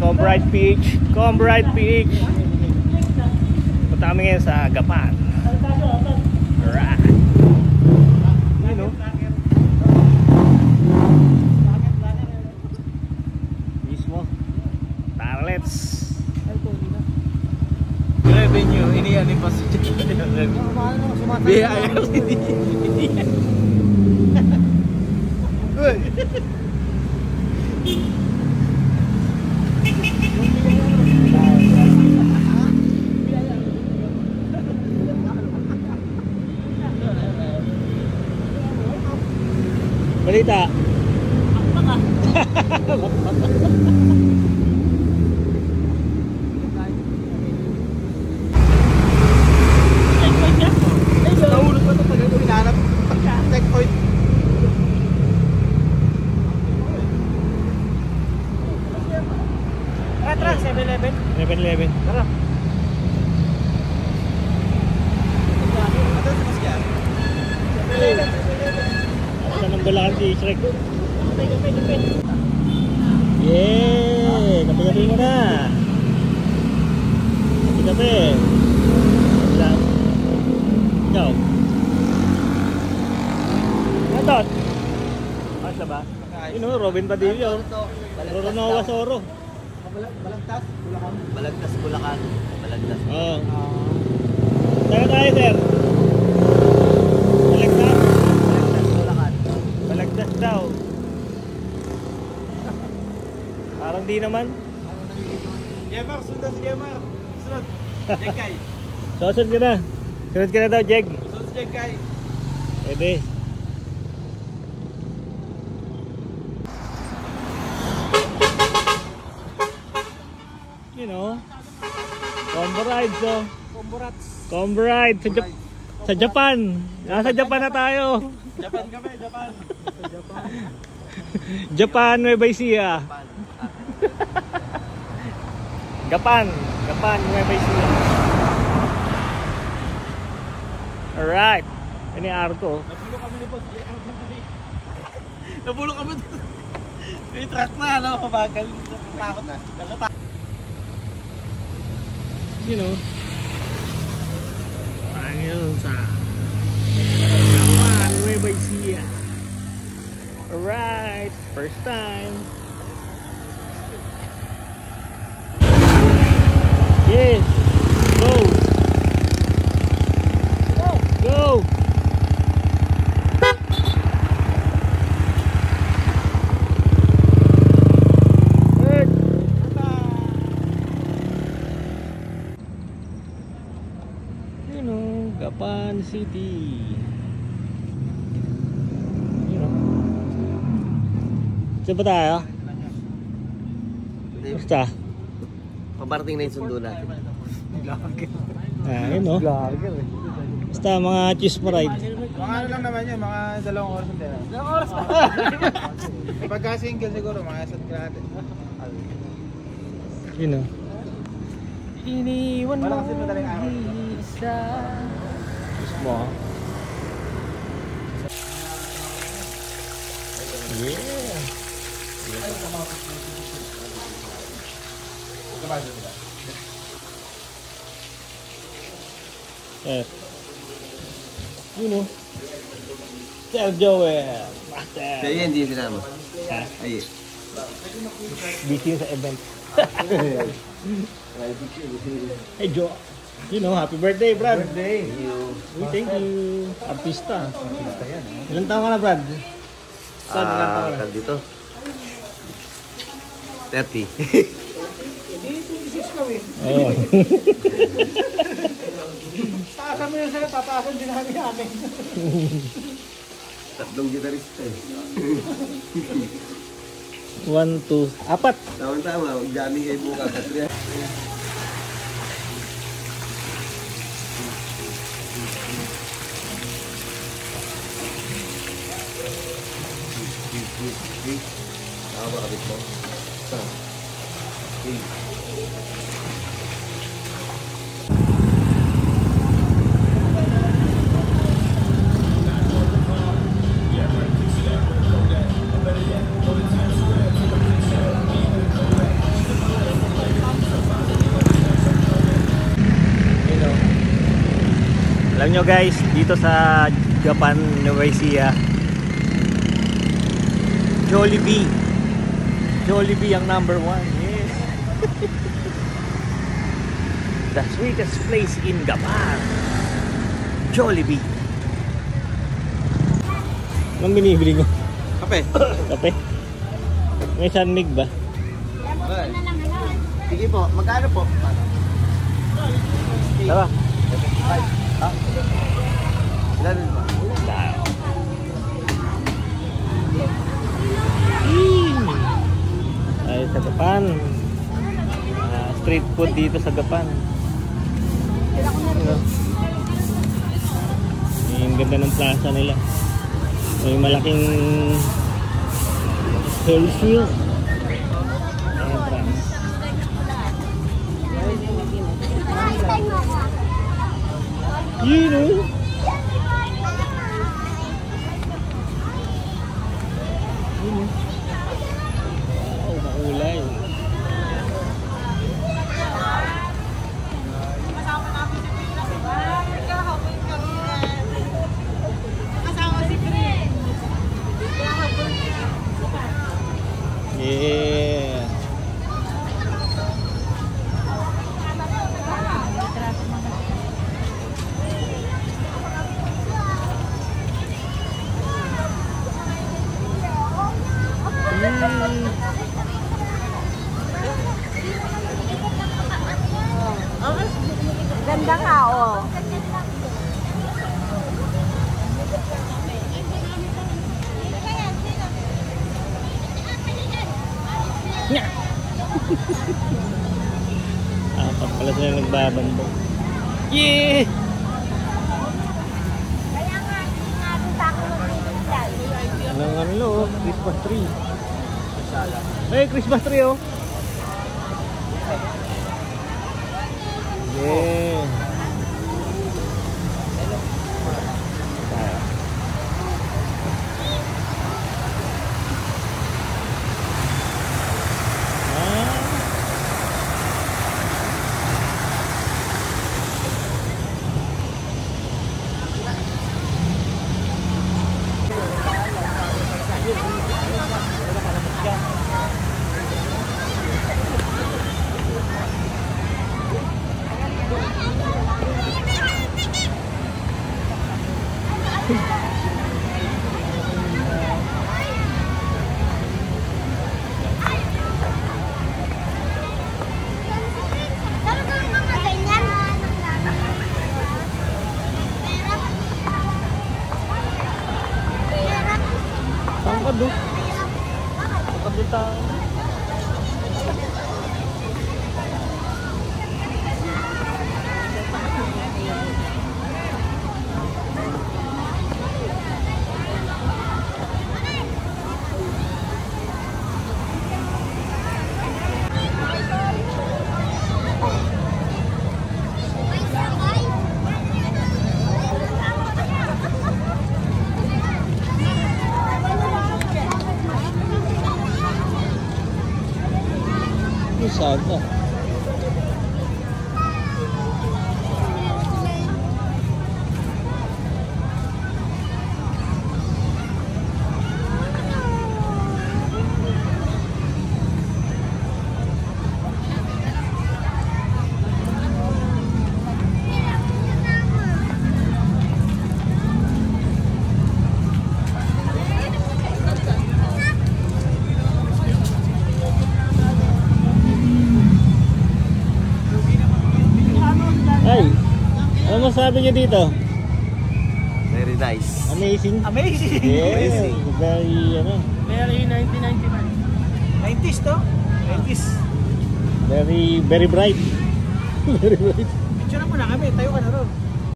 Combrite PH. Combrite PH. Punta kami ngayon sa Gapan. Alright. Yun o. Mismo. Tara, let's. Revenue, ini yan yung pasok. BIR. Balita. Nahulog pa ito pag ito hinahanap. Checkpoint. Tara, 7-Eleven. 7-Eleven. Tara. Asa nang balakan si Shrek? Yeah! Kape-kape mo na! Kape-kape! Lang. Ikaw? Ano? Asa ba? Yun o, Robin Padilla. Roronowa Soro. Balagtas, Bulacan. Balagtas, Bulacan. Balagtas. Oo. Saan tayo, sir? Balagtas? Balagtas, Bulacan. Balagtas daw. Parang di naman. Jemar, sundan si Jemar. Sunod. Jekay. Susunod ka na. Sunod ka na daw, Jeg. Sunod si Jekay. Pwede. You know, combo rides, oh. Combo ride sa Japan. Nasa Japan na tayo. Japan kami, Japan. Japan, Nueva Ecija. Gapan, Nueva Ecija. Alright. Ini Arco. Nabulok kami ni Boss. Nabulok kami. May truck na, ano? Mabagal. Takot na. You know. Ayun sa Gapan, Nueva Ecija. Alright. First time. Yes. Go. Go. Good. You know, Gapan City. You know. Saan ba tayo? Basta. Pabarating na yung sundo natin. Ayun no. Basta mga chismo ride. Mga ano lang naman yun, mga 2 oras ang tira. 2 oras pa? Pagka single siguro, mga 1 natin. You know. Iniwan mo Wala kasi madaling araw. isa. Chismo. Yeah. Yes. You know. Sir Joel. Master. Kaya hindi sinama. Ha? Ay. Busy sa event. Hey Joe. You know, happy birthday, Brad. Birthday. Thank you. Artista. Ilan taon ka na, Brad? Saan ilan taon ka na? Dito. 30. Oo. Taasan mo yun sa'yo, tataasan din namin. 3 gitarista eh. 1, 2, 4. Tama-tama, jamming kayo bukas. Tama ba kapit mo? Alam nyo guys, dito sa Japan, Nuecia, Jollibee. Jollibee ang number 1. Yes. The sweetest place in Japan. Jollibee. Anong binibili mo? Kape. Kape? May Sunmig ba? Sige po, magkano po? Tara. Ilan ba? Ay, sa Japan. Street food dito sa Japan. Ang ganda ng plaza nila. May malaking Hellfield entrance. You know? Wow, makulay. Yeah. Ganda ka, oh. Apat pala sila nagbabandong. Yeah! Kaya nga, nakita ko ng Anong ano, Christmas tree. Hey, Christmas tree oh. Yeah. Talagang mga ganyan. Tangkad oh. Tangkad yung tao. Saga. Ay, ano masabi niyo dito? Very nice. Amazing? Amazing! Yeah, Amazing. very, ano, Very 1999. 90s to? 90s. very bright. Very bright. Picture na muna kami, tayo ka na ron.